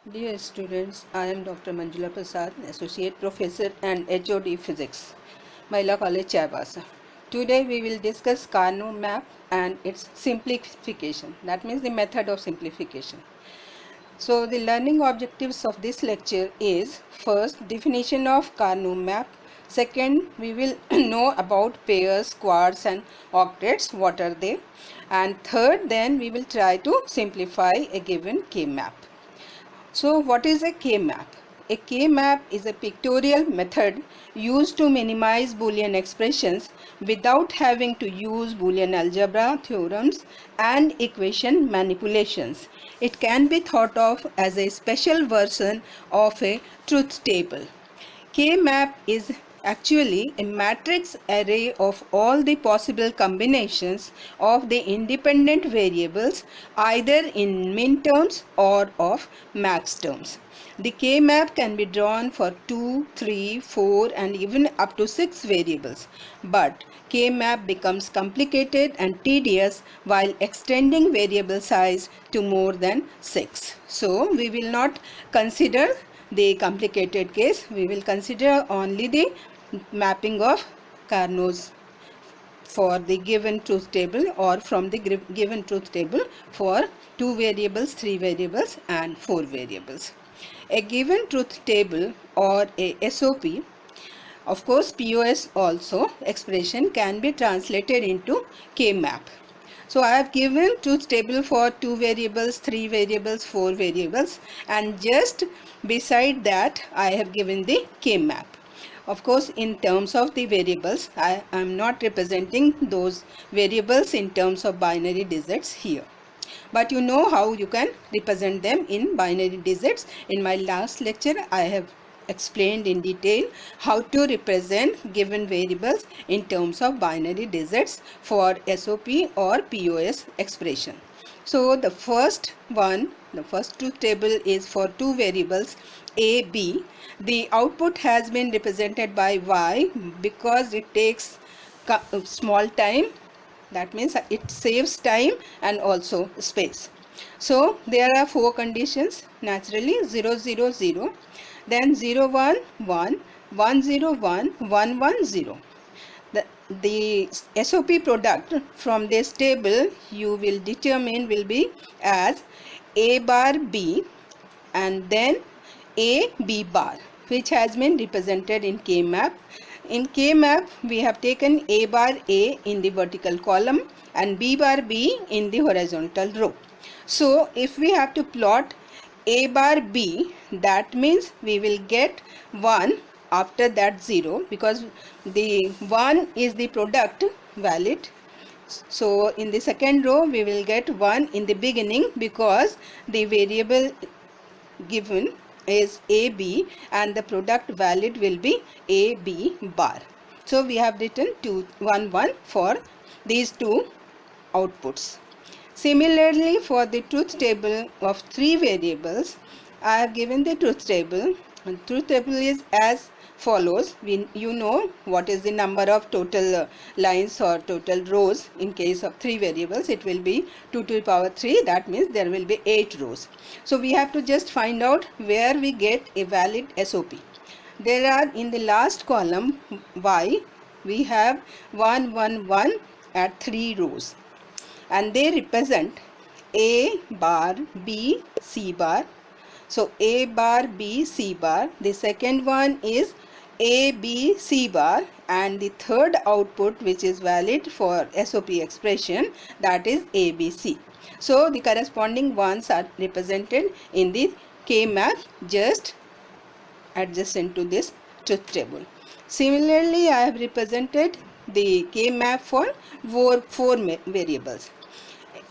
Dear students, I am Dr. Manjula Prasad, Associate Professor and HOD Physics, Mahila College, Chaibasa. Today we will discuss Carnot map and its simplification. That means the method of simplification. So the learning objectives of this lecture is first definition of Carnot map. Second, we will know about pairs, quads and octets, what are they. And third, then we will try to simplify a given K-map. So what is a K-map? A K-map is a pictorial method used to minimize Boolean expressions without having to use Boolean algebra theorems and equation manipulations. It can be thought of as a special version of a truth table. K-map is actually a matrix array of all the possible combinations of the independent variables either in min terms or of max terms. The K-map can be drawn for 2, 3, 4 and even up to 6 variables. But K-map becomes complicated and tedious while extending variable size to more than 6. So we will not consider the complicated case. We will consider only the mapping of Carnot's for the given truth table or from the given truth table for 2 variables, 3 variables and 4 variables. A given truth table or a SOP, of course POS also, expression can be translated into K-map. So I have given truth table for 2 variables, 3 variables, 4 variables and just beside that I have given the K-map. Of course, in terms of the variables, I am not representing those variables in terms of binary digits here. But you know how you can represent them in binary digits. In my last lecture, I have explained in detail how to represent given variables in terms of binary digits for SOP or POS expression. So the first truth table is for 2 variables A, B. The output has been represented by Y because it takes small time. That means it saves time and also space. So there are 4 conditions naturally: 0, 0, 0, then 0, 1, 1, 1, 0, 1, 1, 1, 0. The SOP product from this table you will determine will be as A bar B and then A B bar, which has been represented in K-map. In K-map we have taken A bar A in the vertical column and B bar B in the horizontal row. So if we have to plot A bar B, that means we will get 1 after that 0 because the 1 is the product valid. So in the second row we will get 1 in the beginning because the variable given is AB and the product valid will be AB bar. So we have written 2, 1, 1 for these 2 outputs. Similarly, for the truth table of 3 variables, I have given the truth table. And truth table is as follows. You know what is the number of total lines or total rows. In case of 3 variables, it will be 2 to the power 3. That means there will be 8 rows. So we have to just find out where we get a valid SOP. There are in the last column Y, we have 1, 1, 1 at 3 rows. And they represent A bar B C bar. So A bar B C bar. The second one is A B C bar and the third output which is valid for SOP expression, that is ABC. So the corresponding ones are represented in the K-map just adjacent to this truth table. Similarly, I have represented the K-map for 4 variables.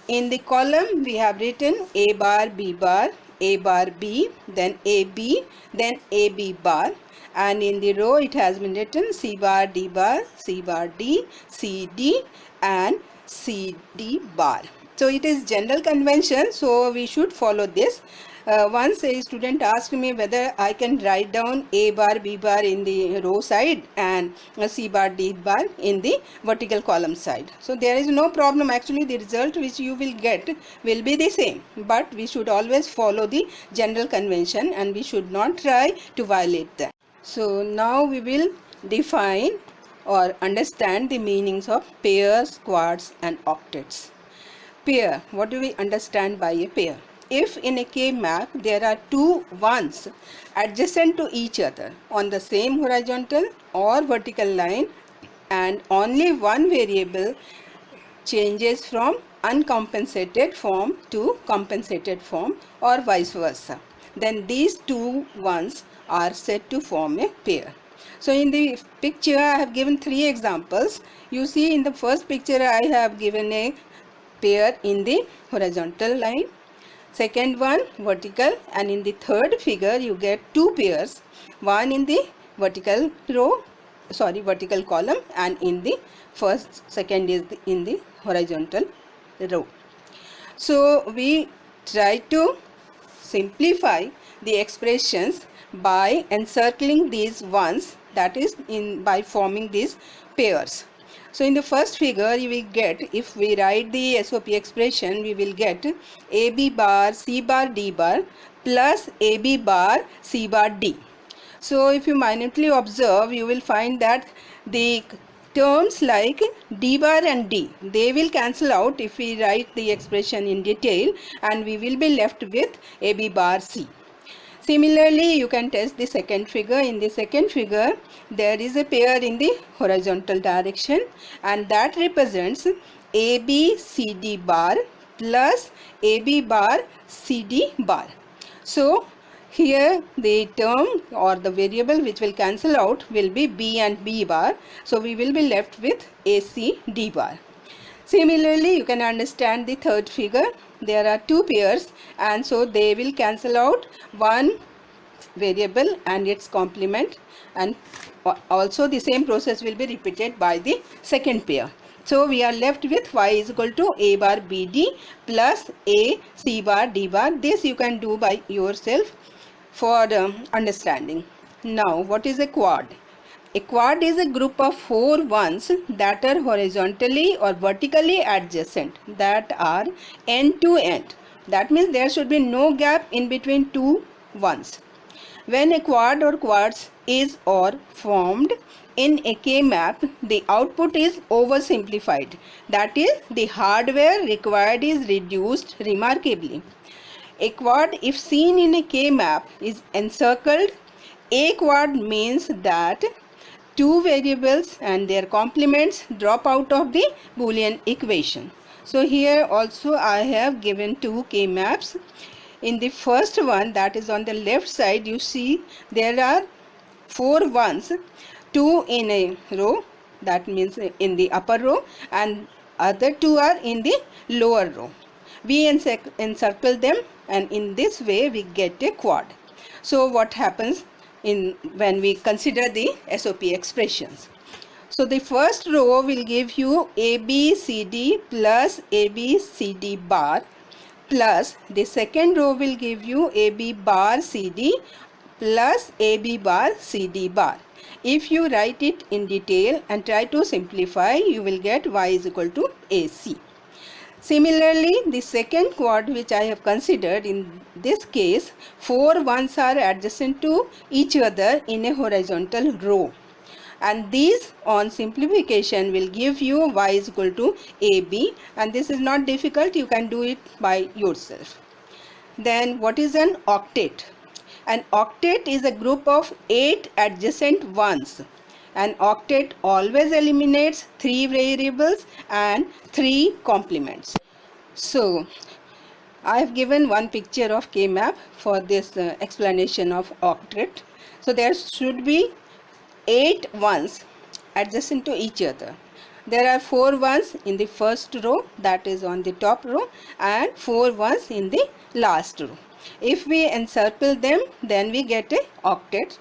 In the column we have written A bar B bar, A bar B, then AB, then AB bar, and in the row it has been written C bar D bar, C bar D, CD and CD bar. So it is general convention, so we should follow this. Once a student asked me whether I can write down A bar, B bar in the row side and C bar, D bar in the vertical column side. So there is no problem. Actually, the result which you will get will be the same, but we should always follow the general convention and we should not try to violate them. So now we will define or understand the meanings of pairs, quads and octets. Pair. What do we understand by a pair? If in a K map there are two ones adjacent to each other on the same horizontal or vertical line and only one variable changes from uncompensated form to compensated form or vice versa, then these two ones are said to form a pair. So in the picture I have given three examples. You see, in the first picture I have given a pair in the horizontal line, second one vertical, and in the third figure you get two pairs, one in the vertical column and in the second is in the horizontal row. So we try to simplify the expressions by encircling these ones, that is by forming these pairs. So in the first figure you will get, if we write the SOP expression, we will get AB bar C bar D bar plus AB bar C bar D. So if you minutely observe, you will find that the terms like D bar and D, they will cancel out if we write the expression in detail, and we will be left with AB bar C. Similarly, you can test the second figure. In the second figure, there is a pair in the horizontal direction, and that represents AB CD bar plus AB bar CD bar. So here the term or the variable which will cancel out will be B and B bar. So we will be left with AC D bar. Similarly, you can understand the third figure. There are two pairs, and so they will cancel out one variable and its complement, and also the same process will be repeated by the second pair. So we are left with y is equal to A bar BD plus A C bar D bar. This you can do by yourself for understanding. Now, what is a quad? A quad is a group of four ones that are horizontally or vertically adjacent, that are end to end. That means there should be no gap in between two ones. When a quad or quads is or formed in a K map, the output is oversimplified. That is, the hardware required is reduced remarkably. A quad, if seen in a K map, is encircled. A quad means that two variables and their complements drop out of the Boolean equation. So here also I have given two K maps. In the first one, that is on the left side, you see there are four ones, two in a row, that means in the upper row, and other two are in the lower row. We encircle them, and in this way we get a quad. So what happens when we consider the SOP expressions? So the first row will give you ABCD plus ABCD bar, plus the second row will give you AB bar CD plus AB bar CD bar. If you write it in detail and try to simplify, you will get y is equal to AC. Similarly, the second quad which I have considered, in this case, four ones are adjacent to each other in a horizontal row, and these on simplification will give you y is equal to AB, and this is not difficult, you can do it by yourself. Then what is an octet? An octet is a group of 8 adjacent ones. An octet always eliminates 3 variables and 3 complements. So I have given one picture of K map for this explanation of octet. So there should be 8 ones adjacent to each other. There are 4 ones in the first row, that is on the top row, and 4 ones in the last row. If we encircle them, then we get a octet.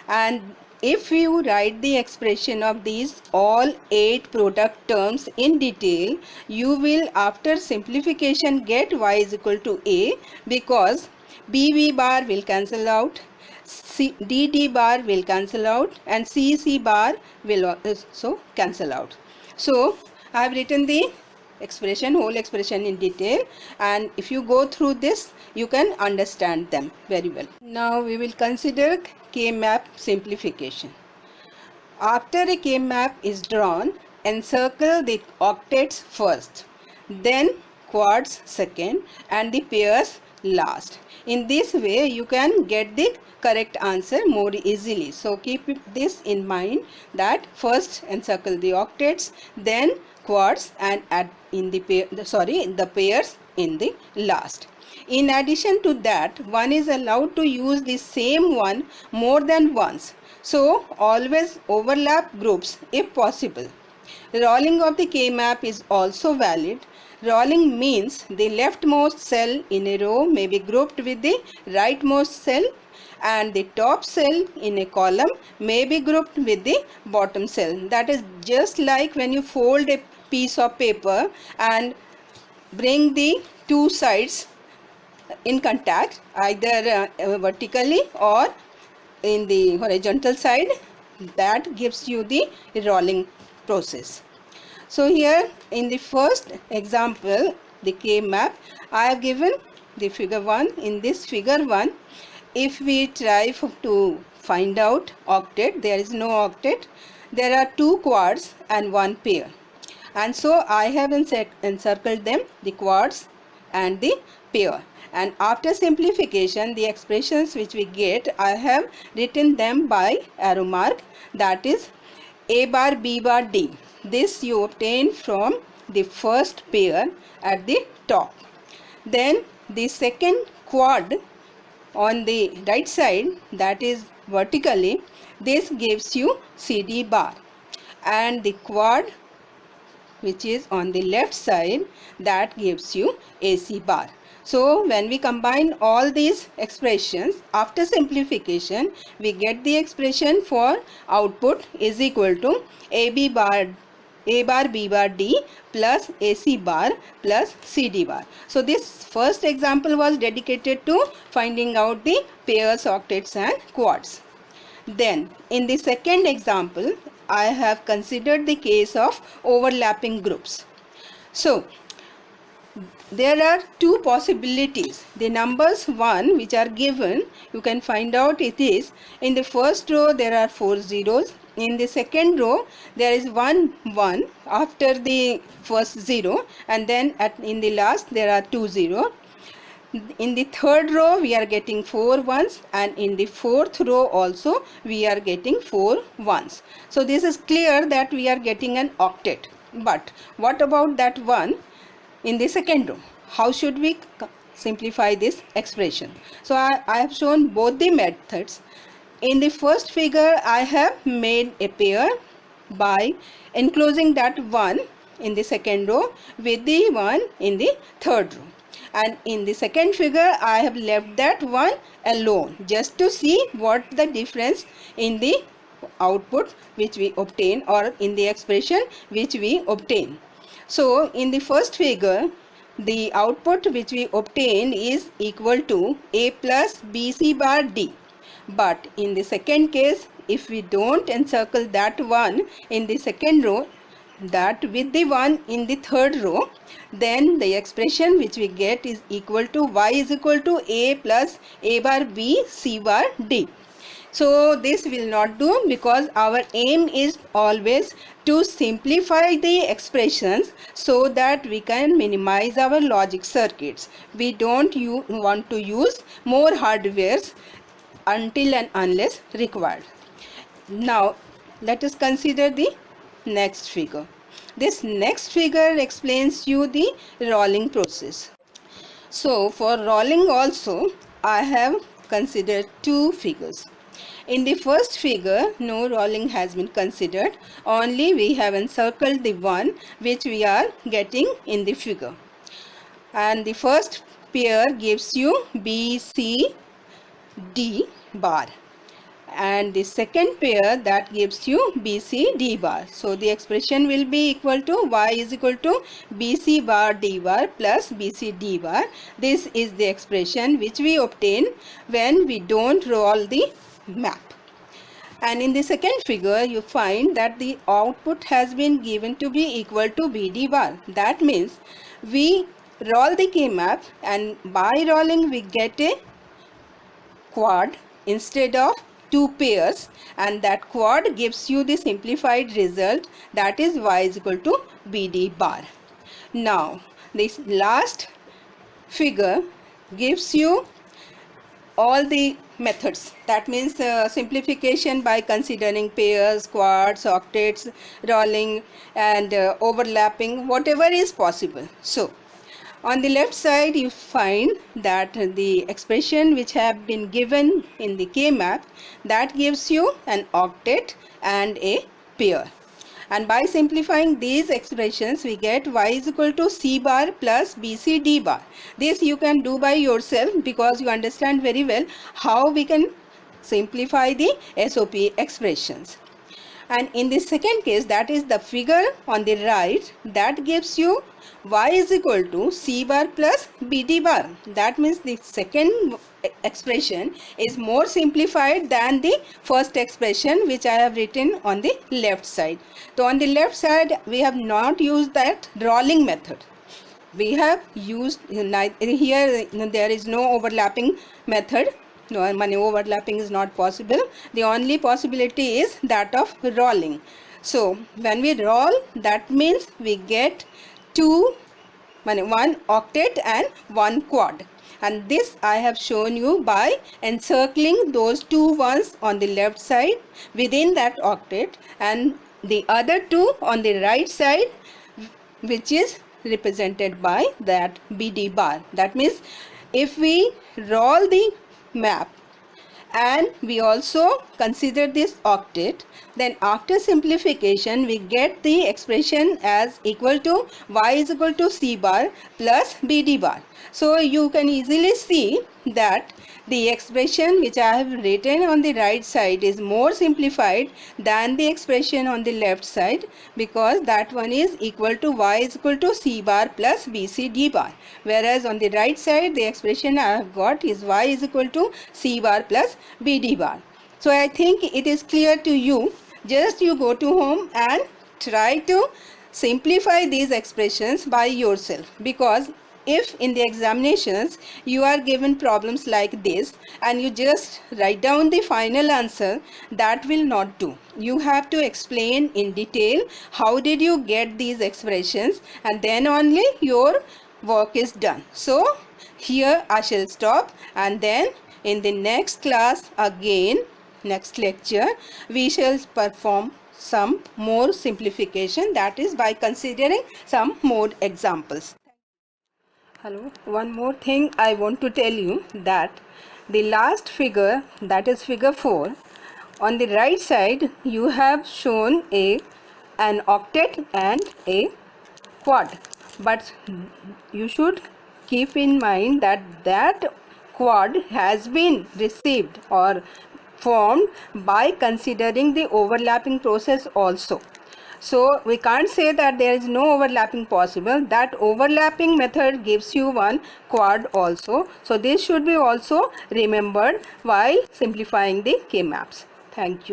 And if you write the expression of these all 8 product terms in detail, you will after simplification get y is equal to A, because BB bar will cancel out, DD bar will cancel out, and CC bar will also cancel out. So I have written the whole expression in detail, and if you go through this, you can understand them very well. Now we will consider K-map simplification. After a K-map is drawn, encircle the octets first, then quads second, and the pairs last. In this way, you can get the correct answer more easily. So keep this in mind, that first encircle the octets, then quads, and add in the pairs in the last. In addition to that, one is allowed to use the same one more than once. So always overlap groups if possible. Rolling of the K-map is also valid. Rolling means the leftmost cell in a row may be grouped with the rightmost cell, and the top cell in a column may be grouped with the bottom cell. That is just like when you fold a piece of paper and bring the two sides in contact, either vertically or in the horizontal side. That gives you the rolling process. So here in the first example, the K-map, I have given the figure 1. In this figure 1, if we try to find out octet, there is no octet. There are 2 quads and 1 pair, and so I have encircled them, the quads and the pair. And after simplification, the expressions which we get, I have written them by arrow mark, that is A bar, B bar, D. This you obtain from the first pair at the top. Then the second quad on the right side, that is vertically, this gives you CD bar, and the quad which is on the left side, that gives you AC bar. So when we combine all these expressions after simplification, we get the expression for output is equal to A bar, B bar, D plus AC bar plus CD bar. So this first example was dedicated to finding out the pairs, octets and quads. Then in the second example, I have considered the case of overlapping groups. So there are 2 possibilities. The numbers 1 which are given, you can find out it is, in the first row there are 4 zeros. In the second row there is 1 1 after the first 0, and then in the last there are 2 0. In the third row we are getting 4 ones, and in the fourth row also we are getting 4 ones. So this is clear that we are getting an octet. But what about that one in the second row? How should we simplify this expression? So I have shown both the methods. In the first figure, I have made a pair by enclosing that one in the second row with the one in the third row. And in the second figure, I have left that one alone, just to see what the difference in the output which we obtain, or in the expression which we obtain. So in the first figure, the output which we obtain is equal to A plus BC bar D. But in the second case, if we don't encircle that one in the second row, that with the one in the third row, then the expression which we get is equal to Y is equal to A plus A bar B C bar D. So this will not do, because our aim is always to simplify the expressions so that we can minimize our logic circuits. We don't want to use more hardwares until and unless required. Now let us consider the next figure. This next figure explains you the rolling process. So for rolling also, I have considered 2 figures. In the first figure, no rolling has been considered, only we have encircled the one which we are getting in the figure. And the first pair gives you B, C, D bar. and the second pair that gives you BC d bar. So the expression will be equal to y is equal to BC bar d bar plus BC d bar. This is the expression which we obtain when we don't roll the map. And in the second figure, you find that the output has been given to be equal to BD bar. That means we roll the K-map, and by rolling we get a quad instead of two pairs, and that quad gives you the simplified result, that is y is equal to BD bar. Now, this last figure gives you all the methods. That means simplification by considering pairs, quads, octets, rolling and overlapping, whatever is possible. So on the left side you find that the expression which have been given in the K-map, that gives you an octet and a pair. And by simplifying these expressions, we get y is equal to C bar plus BC d bar. This you can do by yourself because you understand very well how we can simplify the SOP expressions. And in the second case, that is the figure on the right, that gives you y is equal to C bar plus BD bar. That means the second expression is more simplified than the first expression which I have written on the left side. So on the left side we have not used that rolling method. We have used here, there is no overlapping method. No, overlapping is not possible. The only possibility is that of rolling. So when we roll, that means we get one octet and one quad. And this I have shown you by encircling those two ones on the left side within that octet, and the other two on the right side, which is represented by that BD bar. That means if we roll the map and we also consider this octet, then after simplification we get the expression as equal to y is equal to C bar plus BD bar. So you can easily see that the expression which I have written on the right side is more simplified than the expression on the left side, because that one is equal to y is equal to C bar plus BC d bar, whereas on the right side the expression I have got is y is equal to C bar plus BD bar. So I think it is clear to you. Just you go to home and try to simplify these expressions by yourself, because if in the examinations you are given problems like this and you just write down the final answer, that will not do. You have to explain in detail how did you get these expressions, and then only your work is done. So here I shall stop, and then in the next class again, next lecture, we shall perform some more simplification, that is by considering some more examples. Hello, one more thing I want to tell you, that the last figure, that is figure 4, on the right side you have shown an octet and a quad, but you should keep in mind that that quad has been received or formed by considering the overlapping process also. So we can't say that there is no overlapping possible. That overlapping method gives you one quad also. So this should be also remembered while simplifying the K-maps. Thank you.